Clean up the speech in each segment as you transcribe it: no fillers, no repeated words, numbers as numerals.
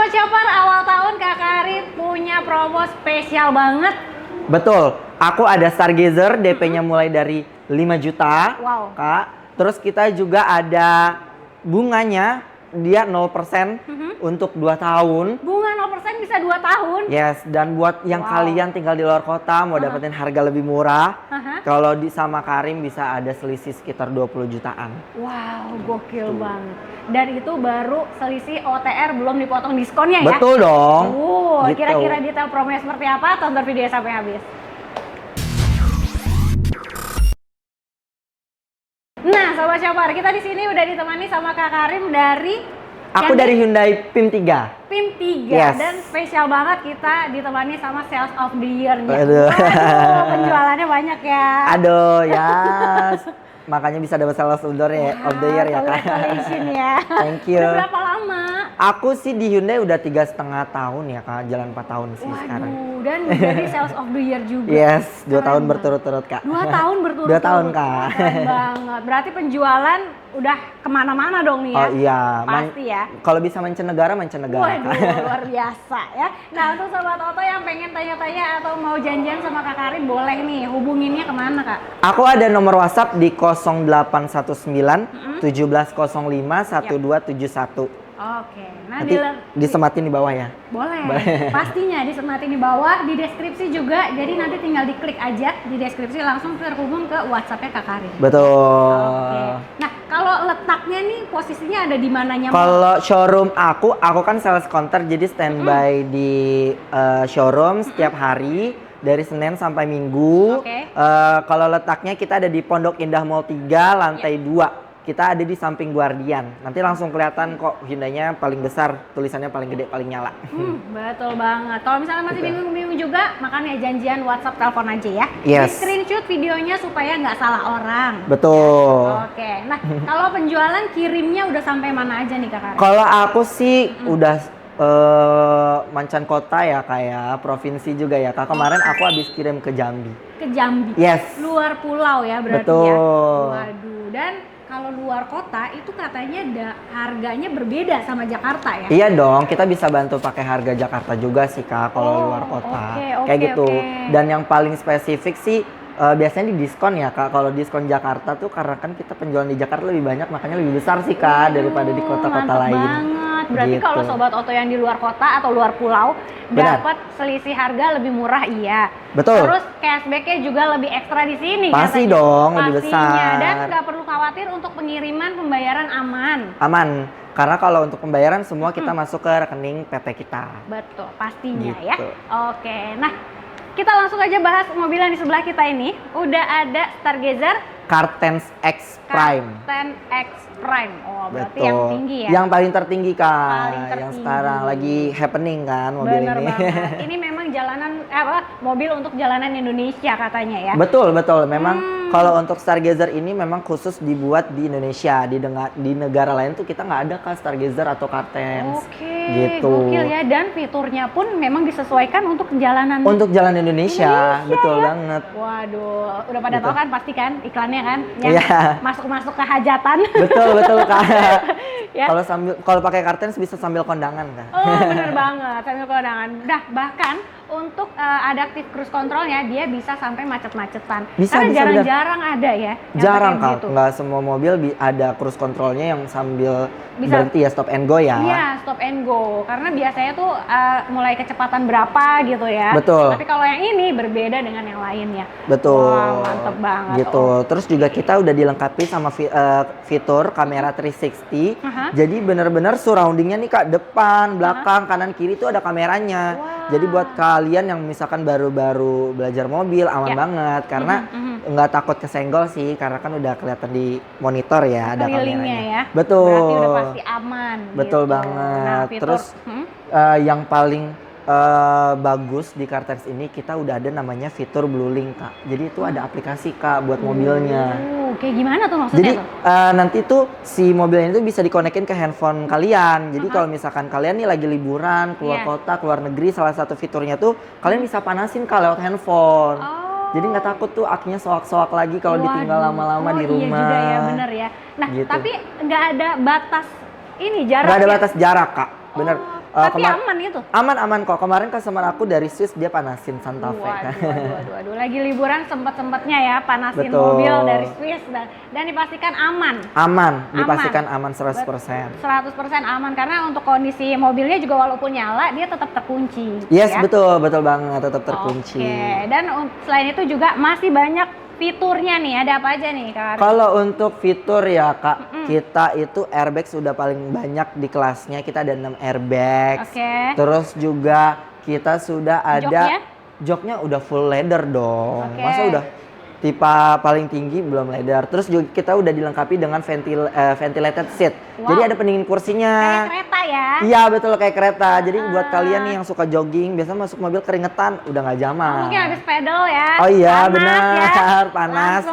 Sobat Shopper, awal tahun Kak Karin punya promo spesial banget. Betul, aku ada Stargazer, DP-nya mulai dari 5 juta, Wow. Kak. Terus kita juga ada bunganya, dia 0% untuk 2 tahun. Bunga 0% bisa 2 tahun. Yes, dan buat yang kalian tinggal di luar kota mau dapetin harga lebih murah, kalau di sama Karim bisa ada selisih sekitar 20 jutaan. Wow, gokil banget. Dan itu baru selisih OTR, belum dipotong diskonnya ya? Betul dong. Gitu. Kira-kira detail promonya seperti apa? Tonton videonya sampai habis. Nah, Sobat Shopper, kita di sini udah ditemani sama Kak Karim dari Aku dari Hyundai PIM 3. PIM 3 Yes. dan spesial banget kita ditemani sama Sales of the Year-nya. Aduh. Waduh, penjualannya banyak ya. Aduh, ya. Makanya bisa dapat Sales of the Year ya, Kak. Congratulations ya. Thank you. Udah berapa lama? Aku sih di Hyundai udah 3,5 tahun ya, Kak. Jalan 4 tahun sih sekarang. Dan jadi Sales of the Year juga. Yes, 2 Keren tahun banget. berturut-turut, Kak. 2 tahun berturut-turut. 2 tahun, Kak. Keren banget. Berarti penjualan udah kemana-mana dong nih ya? Oh iya. Pasti ya. Kalau bisa mancanegara, Waduh, Kak. luar biasa ya. Nah, untuk Sobat Oto yang pengen tanya-tanya atau mau janjian sama Kak Karin, boleh nih hubunginnya kemana, Kak? Aku ada nomor WhatsApp di 0819 1705 1271. Oke, nah Nanti disematin di bawah ya. boleh. Pastinya disematin di bawah, di deskripsi juga. Jadi nanti tinggal diklik aja di deskripsi langsung terhubung ke WhatsApp-nya Kak Karin. Betul. Oke. Nah, kalau letaknya nih posisinya ada di mananya? Kalau showroom aku kan sales counter, jadi standby di showroom setiap hari dari Senin sampai Minggu. Oke. Kalau letaknya kita ada di Pondok Indah Mall 3 lantai 2. Kita ada di samping Guardian. Nanti langsung kelihatan kok Hyundai-nya paling besar, tulisannya paling gede, paling nyala. Betul banget. Kalau misalnya masih bingung-bingung juga, makanya janjian WhatsApp, telepon aja ya. Yes. Di screenshot videonya supaya nggak salah orang. Betul. Oke. Nah, kalau penjualan kirimnya udah sampai mana aja nih Kak Karin? Kalau aku sih udah mancan kota ya, kayak provinsi juga ya, Kak. Kemarin aku habis kirim ke Jambi. Ke Jambi. Yes. Luar pulau ya berarti Betul. ya. Waduh. Dan kalau luar kota itu katanya harganya berbeda sama Jakarta ya? Iya dong, kita bisa bantu pakai harga Jakarta juga sih, Kak, kalau luar kota. Kayak gitu. Dan yang paling spesifik sih biasanya di diskon ya, Kak. Kalau diskon Jakarta tuh karena kan kita penjualan di Jakarta lebih banyak, makanya lebih besar sih, Kak, daripada di kota-kota lain. Banget. Berarti Gitu. kalau Sobat Oto yang di luar kota atau luar pulau dapat selisih harga lebih murah, iya. Betul. Terus cashback-nya juga lebih ekstra di sini. Pasti katanya. dong, lebih Pastinya. besar. Dan nggak perlu khawatir untuk pengiriman pembayaran aman. Aman. Karena kalau untuk pembayaran semua kita masuk ke rekening PT kita. Betul, pastinya ya. Gitu. Oke, nah kita langsung aja bahas mobil yang di sebelah kita ini. Udah ada Stargazer Kartens X Prime. Karten X Prime. Oh, berarti Betul. yang tinggi ya? Yang paling tertinggi, Kak. Paling tertinggi. Yang sekarang lagi happening kan mobil Bener ini. banget. Ini memang mobil untuk jalanan Indonesia katanya ya? Betul. Memang kalau untuk Stargazer ini memang khusus dibuat di Indonesia. Di negara lain tuh kita nggak ada, Kak, Stargazer atau Kartens. Oke, gitu. gokil ya. Dan fiturnya pun memang disesuaikan untuk jalanan Untuk jalan Indonesia, betul ya? banget. Waduh, udah pada Gitu. tahu kan pasti kan iklannya kan? Yang Iya. masuk-masuk ke hajatan. Betul, Kak. Ya. Kalau pakai Kartens bisa sambil kondangan, Kak. Oh, bener banget, sambil kondangan. Nah, bahkan untuk adaptive cruise controlnya dia bisa sampai macet-macetan. Karena jarang-jarang ada ya. Jarang, Kak. Gitu. Nggak semua mobil ada cruise controlnya yang sambil Bisa. berhenti ya, stop and go ya. Iya, stop and go. Karena biasanya tuh mulai kecepatan berapa gitu ya. Betul. Tapi kalau yang ini berbeda dengan yang lainnya. Betul. Wah, mantep banget. Gitu. Terus juga kita udah dilengkapi sama fitur kamera 360. Jadi bener-bener surroundingnya nih, Kak, depan, belakang, kanan, kiri tuh ada kameranya. Jadi buat kalian yang misalkan baru-baru belajar mobil aman banget karena nggak takut kesenggol sih, karena kan udah kelihatan di monitor ya ada kameranya. Ya. Betul. Berarti udah pasti aman. Betul gitu. banget. Nah, fitur, terus yang paling bagus di Kartens ini kita udah ada namanya fitur Blue Link, Kak. Jadi itu ada aplikasi, Kak, buat mobilnya. Kayak gimana tuh maksudnya? Jadi nanti tuh si mobilnya itu bisa dikonekin ke handphone kalian. Jadi kalau misalkan kalian nih lagi liburan keluar kota, keluar negeri, salah satu fiturnya tuh kalian bisa panasin, Kak, lewat handphone. Jadi nggak takut tuh akinya soak-soak lagi kalau ditinggal lama-lama di rumah. Iya juga ya, bener ya. Nah, gitu. tapi nggak ada batas ini jarak. Nggak ada ya? batas jarak, Kak. Bener. Tapi aman itu? Aman kok. Kemarin customer aku dari Swiss dia panasin Santa Fe. Waduh. Lagi liburan sempet-sempetnya ya panasin Betul. mobil dari Swiss dan dipastikan aman. Dipastikan aman 100%. 100% aman karena untuk kondisi mobilnya juga walaupun nyala dia tetap terkunci. Yes, ya? betul banget tetap terkunci. Oke. Dan selain itu juga masih banyak fiturnya nih, ada apa aja nih Kak? Kalau untuk fitur ya Kak, kita itu airbag sudah paling banyak di kelasnya. Kita ada 6 airbag. Terus juga kita sudah ada joknya udah full leather dong. Masa udah tipe paling tinggi belum leather. Terus juga kita udah dilengkapi dengan ventilated seat. Jadi ada pendingin kursinya. Kayak kereta ya? Iya betul kayak kereta. Jadi buat kalian nih yang suka jogging, biasa masuk mobil keringetan, udah nggak zaman. Mungkin habis pedal ya? Oh iya benar, ya? panas.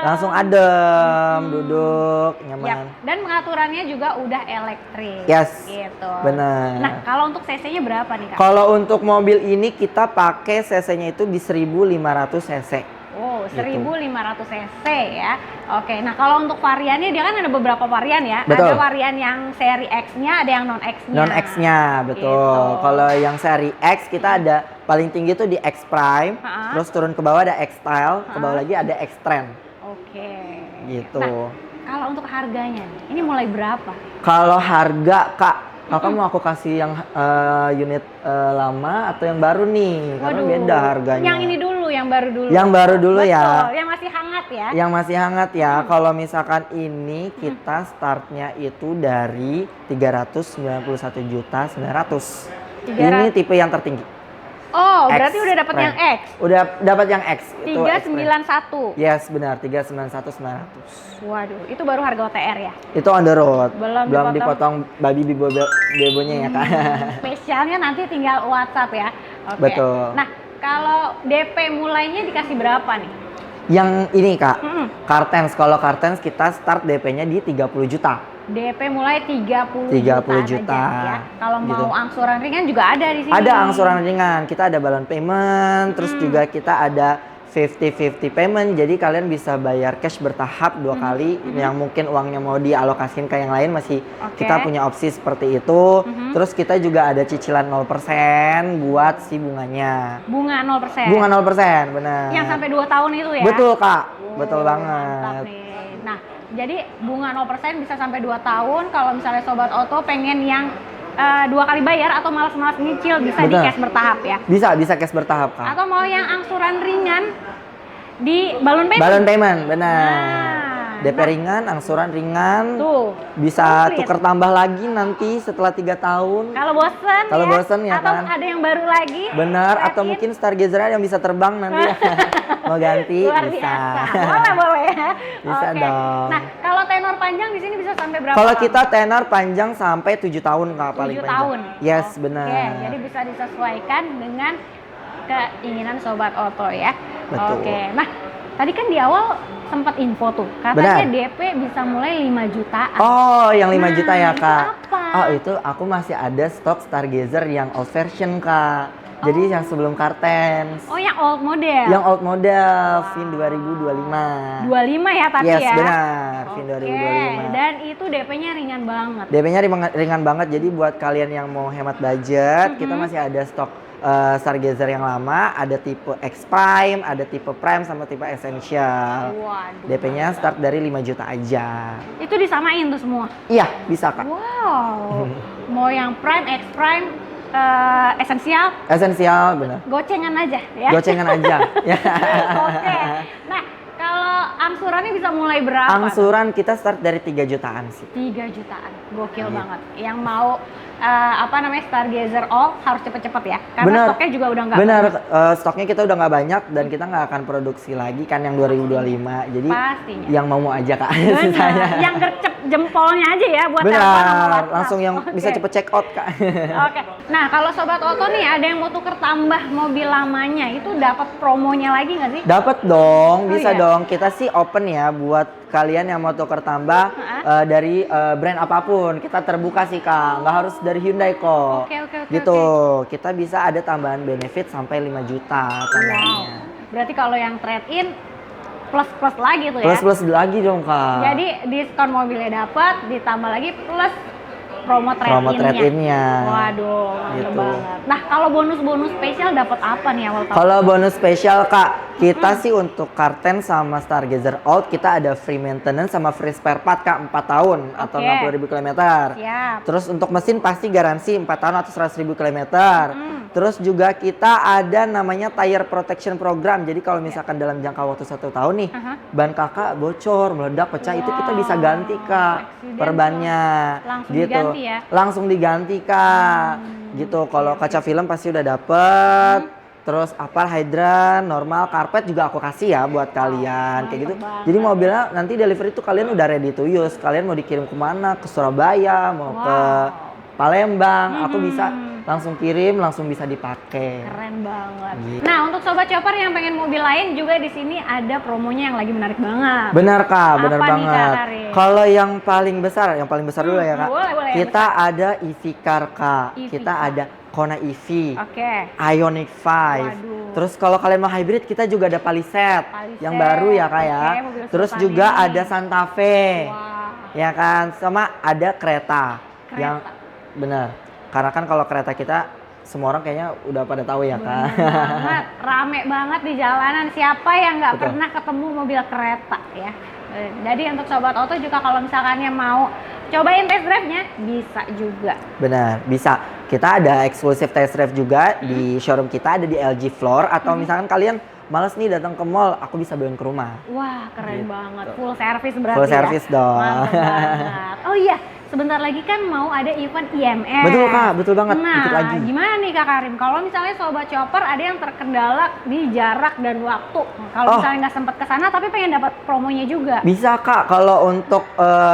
Langsung adem, duduk nyaman. Yap. Dan pengaturannya juga udah elektrik. Yes. Gitu. Benar. Nah kalau untuk cc-nya berapa nih Kak? Kalau untuk mobil ini kita pakai cc-nya itu di 1500 cc. Oh, 1500 cc ya. Oke, nah kalau untuk variannya dia kan ada beberapa varian ya. Betul. Ada varian yang seri X-nya, ada yang non X-nya. Non X-nya, betul. Gitu. Kalau yang seri X kita ada paling tinggi tuh di X Prime, terus turun ke bawah ada X Style, ke bawah lagi ada X Trend. Oke. Gitu. Nah, kalau untuk harganya nih, ini mulai berapa? Kalau harga Kak, Kakak mau aku kasih yang unit lama atau yang baru nih? Karena beda harganya. Yang ini dulu, yang baru dulu. Yang baru dulu. Betul, ya. Yang masih hangat ya. Yang masih hangat ya. Kalau misalkan ini kita startnya itu dari 391.900.000. Ini tipe yang tertinggi. Oh, X berarti udah dapat yang X. Udah dapat yang X. 391. Yes, benar. 391.900. Waduh, itu baru harga OTR ya? Itu on the road. Belum dipotong babi bebonya ya Kak. Spesialnya nanti tinggal WhatsApp ya. Oke. Betul. Nah, kalau DP mulainya dikasih berapa nih? Yang ini Kak, Kartens. Kalau Kartens kita start DP-nya di 30 juta. DP mulai 30 juta. Aja, ya. Kalau gitu. mau angsuran ringan juga ada di sini. Ada angsuran ringan. Kita ada balloon payment, terus juga kita ada 50-50 payment. Jadi kalian bisa bayar cash bertahap 2 kali. Yang mungkin uangnya mau dialokasiin ke yang lain masih kita punya opsi seperti itu. Terus kita juga ada cicilan 0% buat si bunganya. Bunga 0%. Bunga 0%, benar. Yang sampai 2 tahun itu ya? Betul Kak, betul banget. Mantap nih. Nah, jadi bunga 0% bisa sampai 2 tahun. Kalau misalnya Sobat Oto pengen yang 2 kali bayar atau malas-malas nyicil bisa di cash bertahap ya? Bisa cash bertahap Kak. Atau mau yang angsuran ringan di balloon payment? Balloon payment, benar. DP ringan, angsuran ringan. Tuh. Bisa tuker tambah lagi nanti setelah 3 tahun. Kalau bosen Kalau bosen ya atau kan. ada yang baru lagi. Benar, atau mungkin Stargazer yang bisa terbang nanti ya. Mau ganti Luar bisa. Biasa. Boleh ya. Bisa dong. Nah, kalau tenor panjang di sini bisa sampai berapa? Kalau kita tenor panjang sampai 7 tahun Kak, paling 7 panjang. tahun. Yes, benar. Oke, jadi bisa disesuaikan dengan keinginan Sobat Oto ya. Betul. Oke. Nah, tadi kan di awal sempat info tuh, katanya DP bisa mulai 5 jutaan. Oh, yang 5 juta ya Kak. Itu apa? Oh, itu aku masih ada stok Stargazer yang old version Kak. Jadi yang sebelum Kartens. Oh, yang old model. Yang old model, VIN 2025. 25 ya tapi yes, ya. benar, VIN 2025. Dan itu DP-nya ringan banget. DP-nya ringan banget. Jadi buat kalian yang mau hemat budget, kita masih ada stok Stargazer yang lama, ada tipe X Prime, ada tipe Prime sama tipe Essential. Waduh. DP-nya start dari 5 juta aja. Itu disamain tuh semua? Iya, bisa Kak. Wow. Mau yang Prime, X Prime, Essential? Essential, benar. Gocengan aja ya? Gocengan aja. Oke. Nah, kalau angsurannya bisa mulai berapa? Angsuran kita start dari 3 jutaan sih. 3 jutaan, gokil banget. Yang mau Stargazer All harus cepet-cepet ya, karena stoknya juga udah nggak banyak. Stoknya kita udah nggak banyak dan kita nggak akan produksi lagi kan yang 2025. Jadi pastinya yang mau aja Kak. Yang gercep jempolnya aja ya buat benar, langsung yang bisa cepet check out Kak. Oke. Nah, kalau Sobat Oto nih ada yang mau tuker tambah mobil lamanya, itu dapat promonya lagi nggak sih? Dapat dong, bisa dong. Kita sih open ya buat kalian yang mau tuker tambah dari brand apapun. Kita terbuka sih Kak, nggak harus dari Hyundai kok. Oke. Gitu, kita bisa ada tambahan benefit sampai 5 juta tambahannya. Berarti kalau yang trade-in plus lagi tuh ya? Plus lagi dong Kak. Jadi diskon mobilnya dapat, ditambah lagi plus promo trade-in-nya. Waduh, mantap Gitu. banget. Nah, kalau bonus-bonus spesial dapat apa nih awal tahun? Kalau bonus spesial Kak, kita sih untuk Karten sama Stargazer Out kita ada free maintenance sama free spare part Kak 4 tahun atau 60.000 km. Siap. Terus untuk mesin pasti garansi 4 tahun atau 100.000 km. Terus juga kita ada namanya tire protection program. Jadi kalau misalkan dalam jangka waktu 1 tahun nih, ban kakak bocor, meledak, pecah, itu kita bisa ganti Kak per bannya. Langsung gitu. diganti ya? Langsung diganti Kak. Gitu. Kalau kaca film pasti udah dapet. Terus apa hidran, normal, karpet juga aku kasih ya buat kalian kayak gitu. Jadi mobilnya nanti delivery itu kalian udah ready to use. Kalian mau dikirim kemana? Ke Surabaya, mau ke Palembang, aku bisa langsung kirim, langsung bisa dipakai. Keren banget. Gitu. Nah, untuk sobat chopper yang pengen mobil lain juga di sini ada promonya yang lagi menarik banget. Benar Kak, benar Apa nih, Kak banget. Karin? Kalau yang paling besar dulu ya Kak. Boleh, Kita ada EV Car Kak. EV Kita car. ada Kona EV. Oke. Ioniq 5. Waduh. Terus kalau kalian mau hybrid kita juga ada Palisade yang baru ya Kak ya. Oke, mobil Terus sultan juga ini. ada Santa Fe. Wah. Ya kan, sama ada kereta. Yang benar. Karena kan kalau kereta kita semua orang kayaknya udah pada tahu ya Kak. Banget, rame banget di jalanan. Siapa yang nggak Betul. pernah ketemu mobil kereta ya? Jadi untuk sobat auto juga kalau misalkannya mau cobain test drive-nya bisa juga. Benar, bisa. Kita ada eksklusif test drive juga di showroom kita, ada di LG Floor. Atau misalkan kalian males nih datang ke mall, aku bisa bawain ke rumah. Wah, keren Gitu. banget. Full service berarti Full service ya? dong. Mantap banget. Oh iya, sebentar lagi kan mau ada event IMS. Betul Kak, betul banget. Nah, Dikit lagi. gimana nih Kak Karim? Kalau misalnya sobat chopper ada yang terkendala di jarak dan waktu. Kalau misalnya nggak sempat ke sana tapi pengen dapat promonya juga. Bisa Kak, kalau untuk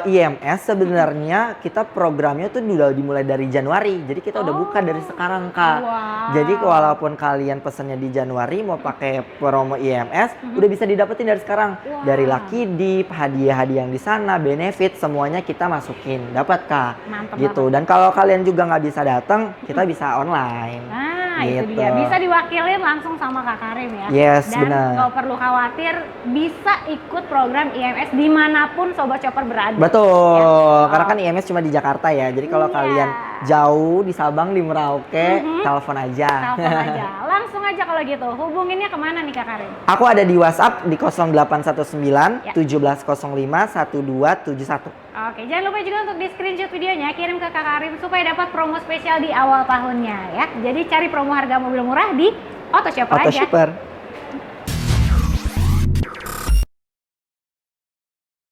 IMS sebenarnya kita programnya tuh udah dimulai dari Januari. Jadi kita udah buka dari sekarang Kak. Wow. Jadi walaupun kalian pesannya di Januari mau pakai promo IMS, udah bisa didapetin dari sekarang. Wow. Dari Lucky Dip, hadiah-hadiah yang di sana, benefit semuanya kita masukin. Dapat Kak. Mantap Gitu. Dan kalau kalian juga nggak bisa datang, kita bisa online. Nah, itu Gitu. dia. Bisa diwakilin langsung sama Kak Karim ya. Yes, Dan benar. nggak perlu khawatir, bisa ikut program IMS dimanapun sobat chopper berada. Betul, karena kan IMS cuma di Jakarta ya. Jadi kalau Iya. kalian jauh di Sabang, di Merauke, telepon aja. Telepon aja. Langsung aja kalau gitu. Hubunginnya kemana nih Kak Karim? Aku ada di WhatsApp di 0819 Ya. 1705 1271. Oke, jangan lupa juga untuk di screenshot videonya, kirim ke Kak Karim supaya dapat promo spesial di awal tahunnya ya. Jadi cari promo harga mobil murah di Auto Shopper aja. Auto Shopper.